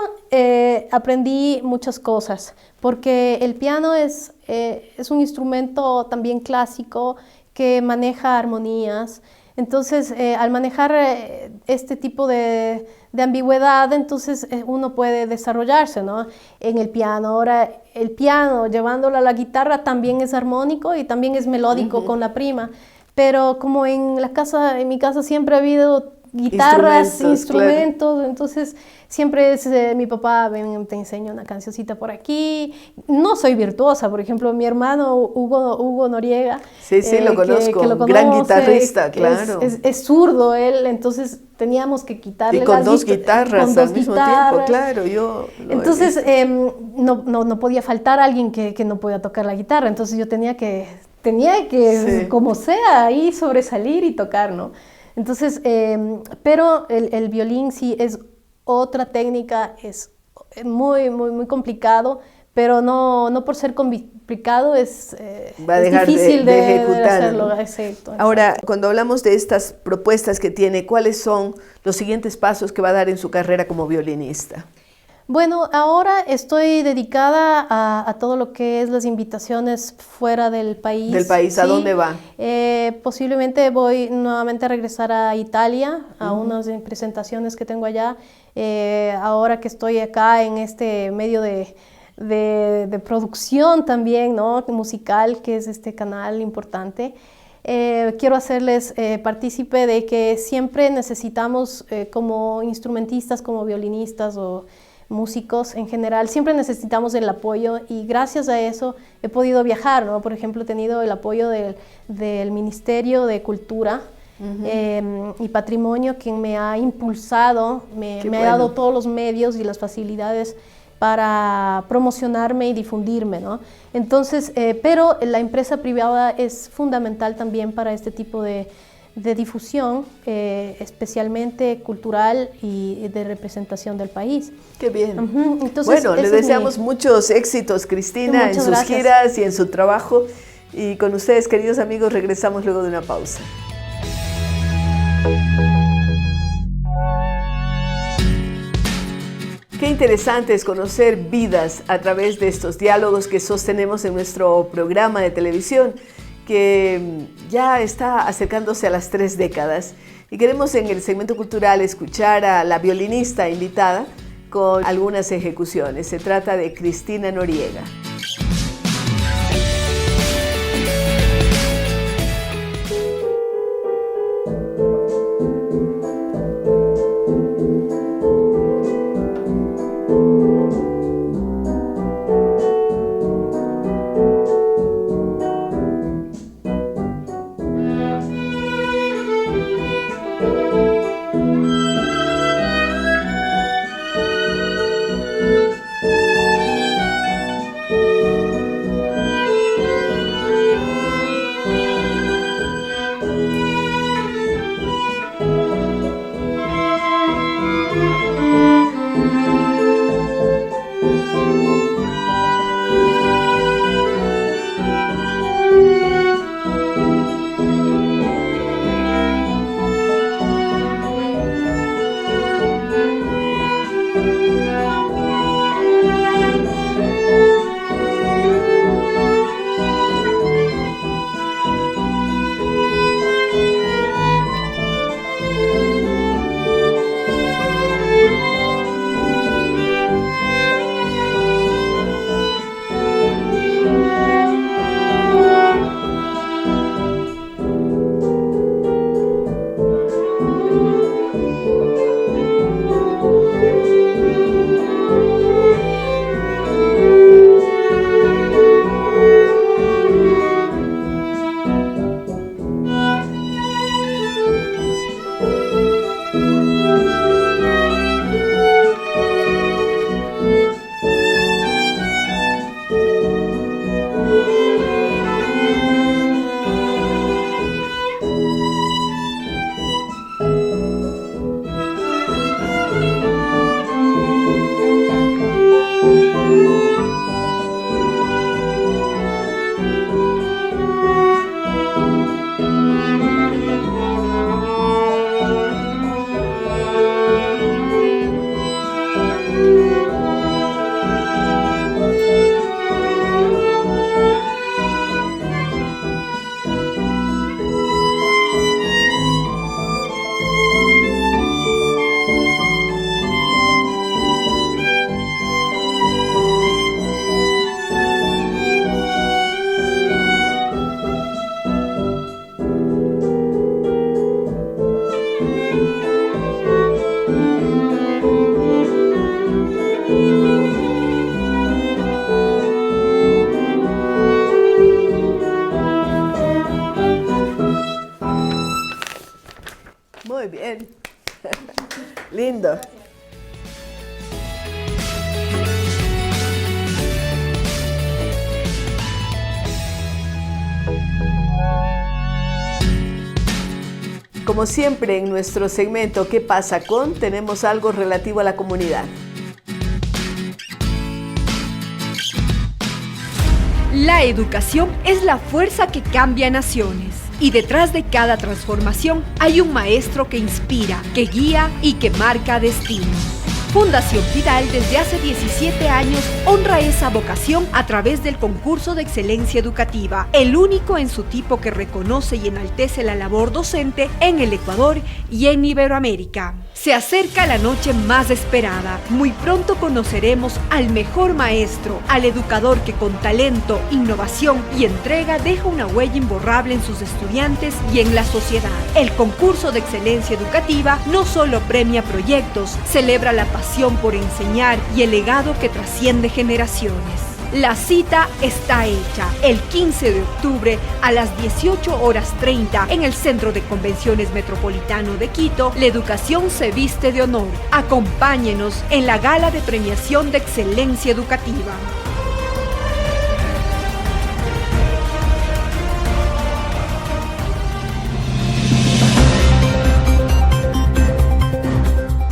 E: aprendí muchas cosas, porque el piano es un instrumento también clásico que maneja armonías. Entonces, al manejar este tipo de ambigüedad, entonces uno puede desarrollarse, ¿no? En el piano. Ahora, el piano, llevándolo a la guitarra, también es armónico y también es melódico con la prima. Pero como en mi casa siempre ha habido guitarras, instrumentos, claro. Entonces siempre es mi papá, ven, te enseño una cancioncita por aquí. No soy virtuosa, por ejemplo, mi hermano Hugo Noriega.
B: Sí, lo conozco, que lo conoce, gran guitarrista, claro.
E: Es zurdo él, entonces teníamos que quitarle
B: y con dos guitarras al mismo tiempo, claro.
E: Entonces no podía faltar alguien que no podía tocar la guitarra, entonces yo tenía que sí. Como sea, ahí sobresalir y tocar, ¿no? Entonces, pero el violín sí es otra técnica, es muy complicado, pero no por ser complicado es difícil de hacerlo. Exacto.
B: Ahora, cuando hablamos de estas propuestas que tiene, ¿cuáles son los siguientes pasos que va a dar en su carrera como violinista?
E: Bueno, ahora estoy dedicada a todo lo que es las invitaciones fuera del país.
B: ¿Del país? ¿A
E: Sí.
B: dónde va?
E: Posiblemente voy nuevamente a regresar a Italia, a unas presentaciones que tengo allá. Ahora que estoy acá en este medio de producción también, ¿no? Musical, que es este canal importante. Quiero hacerles partícipe de que siempre necesitamos, como instrumentistas, como violinistas o músicos en general, siempre necesitamos el apoyo, y gracias a eso he podido viajar, ¿no? Por ejemplo, he tenido el apoyo del Ministerio de Cultura y Patrimonio, quien me ha impulsado, me ha dado todos los medios y las facilidades para promocionarme y difundirme, ¿no? Entonces, pero la empresa privada es fundamental también para este tipo de difusión, especialmente cultural y de representación del país.
B: Qué bien.
E: Entonces,
B: bueno, le deseamos muchos éxitos, Cristina, en sus giras y en su trabajo. Y con ustedes, queridos amigos, regresamos luego de una pausa. Qué interesante es conocer vidas a través de estos diálogos que sostenemos en nuestro programa de televisión, que ya está acercándose a las 3 décadas. Y queremos en el segmento cultural escuchar a la violinista invitada con algunas ejecuciones. Se trata de Cristina Noriega. Muy bien. Lindo. Como siempre en nuestro segmento ¿Qué pasa con? Tenemos algo relativo a la comunidad.
F: La educación es la fuerza que cambia naciones. Y detrás de cada transformación hay un maestro que inspira, que guía y que marca destinos. Fundación Fidal desde hace 17 años honra esa vocación a través del concurso de excelencia educativa, el único en su tipo que reconoce y enaltece la labor docente en el Ecuador y en Iberoamérica. Se acerca la noche más esperada. Muy pronto conoceremos al mejor maestro, al educador que con talento, innovación y entrega deja una huella imborrable en sus estudiantes y en la sociedad. El concurso de excelencia educativa no solo premia proyectos, celebra la pasión por enseñar y el legado que trasciende generaciones. La cita está hecha el 15 de octubre a las 18:30 en el Centro de Convenciones Metropolitano de Quito. La educación se viste de honor. Acompáñenos en la gala de premiación de excelencia educativa.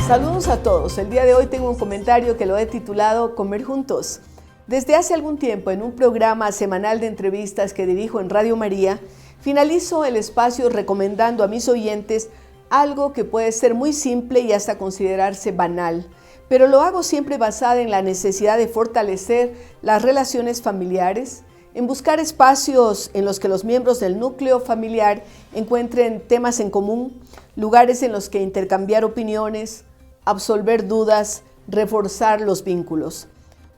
B: Saludos a todos. El día de hoy tengo un comentario que lo he titulado Comer Juntos. Desde hace algún tiempo, en un programa semanal de entrevistas que dirijo en Radio María, finalizo el espacio recomendando a mis oyentes algo que puede ser muy simple y hasta considerarse banal, pero lo hago siempre basada en la necesidad de fortalecer las relaciones familiares, en buscar espacios en los que los miembros del núcleo familiar encuentren temas en común, lugares en los que intercambiar opiniones, absolver dudas, reforzar los vínculos.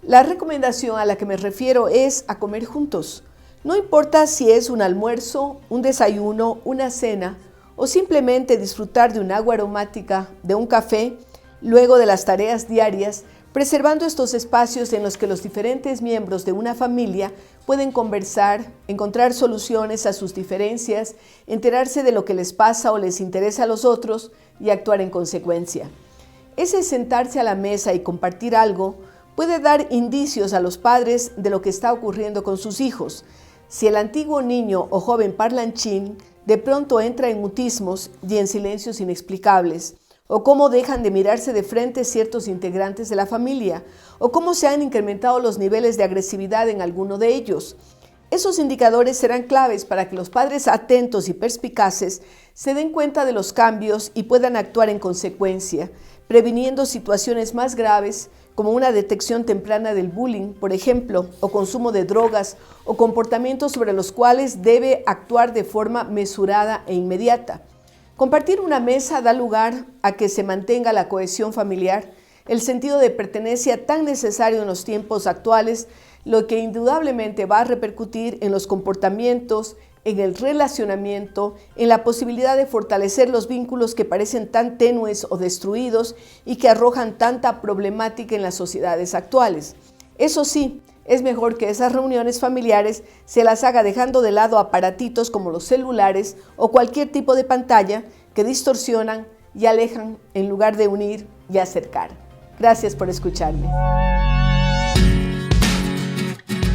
B: La recomendación a la que me refiero es a comer juntos. No importa si es un almuerzo, un desayuno, una cena o simplemente disfrutar de un agua aromática, de un café, luego de las tareas diarias, preservando estos espacios en los que los diferentes miembros de una familia pueden conversar, encontrar soluciones a sus diferencias, enterarse de lo que les pasa o les interesa a los otros y actuar en consecuencia. Ese sentarse a la mesa y compartir algo puede dar indicios a los padres de lo que está ocurriendo con sus hijos. Si el antiguo niño o joven parlanchín de pronto entra en mutismos y en silencios inexplicables, o cómo dejan de mirarse de frente ciertos integrantes de la familia, o cómo se han incrementado los niveles de agresividad en alguno de ellos. Esos indicadores serán claves para que los padres atentos y perspicaces se den cuenta de los cambios y puedan actuar en consecuencia, previniendo situaciones más graves como una detección temprana del bullying, por ejemplo, o consumo de drogas o comportamientos sobre los cuales debe actuar de forma mesurada e inmediata. Compartir una mesa da lugar a que se mantenga la cohesión familiar, el sentido de pertenencia tan necesario en los tiempos actuales, lo que indudablemente va a repercutir en los comportamientos, en el relacionamiento, en la posibilidad de fortalecer los vínculos que parecen tan tenues o destruidos y que arrojan tanta problemática en las sociedades actuales. Eso sí, es mejor que esas reuniones familiares se las haga dejando de lado aparatitos como los celulares o cualquier tipo de pantalla que distorsionan y alejan en lugar de unir y acercar. Gracias por escucharme.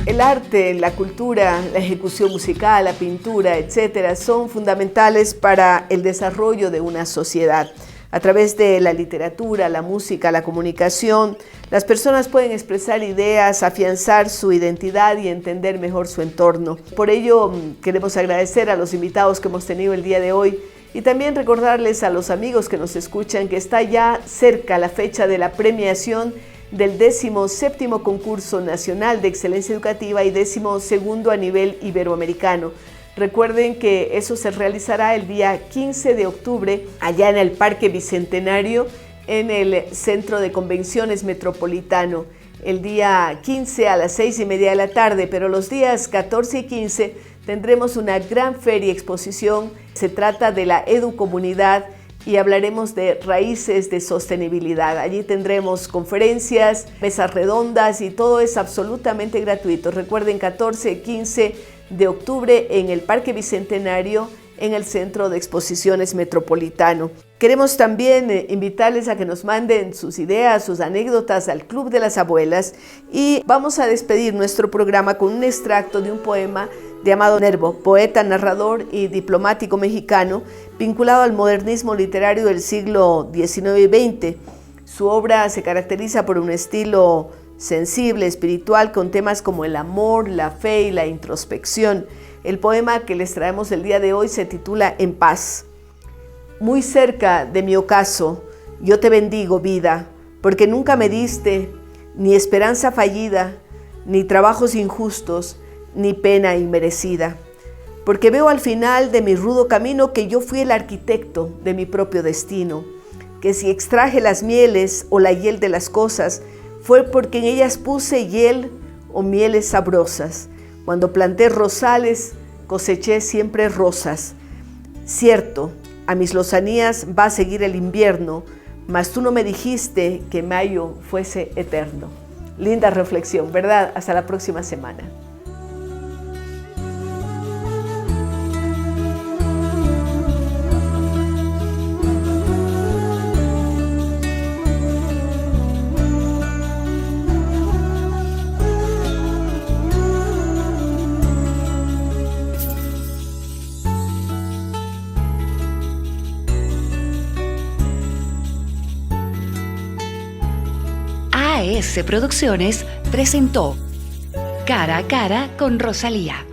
B: El arte, la cultura, la ejecución musical, la pintura, etcétera, son fundamentales para el desarrollo de una sociedad. A través de la literatura, la música, la comunicación, las personas pueden expresar ideas, afianzar su identidad y entender mejor su entorno. Por ello, queremos agradecer a los invitados que hemos tenido el día de hoy y también recordarles a los amigos que nos escuchan que está ya cerca la fecha de la premiación del 17º Concurso Nacional de Excelencia Educativa y 12º a nivel iberoamericano. Recuerden que eso se realizará el día 15 de octubre allá en el Parque Bicentenario, en el Centro de Convenciones Metropolitano. El día 15 a las 6:30 de la tarde, pero los días 14 y 15 tendremos una gran feria exposición. Se trata de la Educomunidad y hablaremos de raíces de sostenibilidad. Allí tendremos conferencias, mesas redondas y todo es absolutamente gratuito. Recuerden, 14 y 15 de octubre en el Parque Bicentenario, en el Centro de Exposiciones Metropolitano. Queremos también invitarles a que nos manden sus ideas, sus anécdotas al Club de las Abuelas y vamos a despedir nuestro programa con un extracto de un poema de Amado Nervo, poeta, narrador y diplomático mexicano, vinculado al modernismo literario del siglo XIX y XX. Su obra se caracteriza por un estilo sensible, espiritual, con temas como el amor, la fe y la introspección. El poema que les traemos el día de hoy se titula En paz. Muy cerca de mi ocaso, yo te bendigo, vida, porque nunca me diste ni esperanza fallida, ni trabajos injustos, ni pena inmerecida. Porque veo al final de mi rudo camino que yo fui el arquitecto de mi propio destino, que si extraje las mieles o la hiel de las cosas, fue porque en ellas puse hiel o mieles sabrosas. Cuando planté rosales, coseché siempre rosas. Cierto, a mis lozanías va a seguir el invierno, mas tú no me dijiste que mayo fuese eterno. Linda reflexión, ¿verdad? Hasta la próxima semana.
A: AS Producciones presentó Cara a Cara con Rosalía.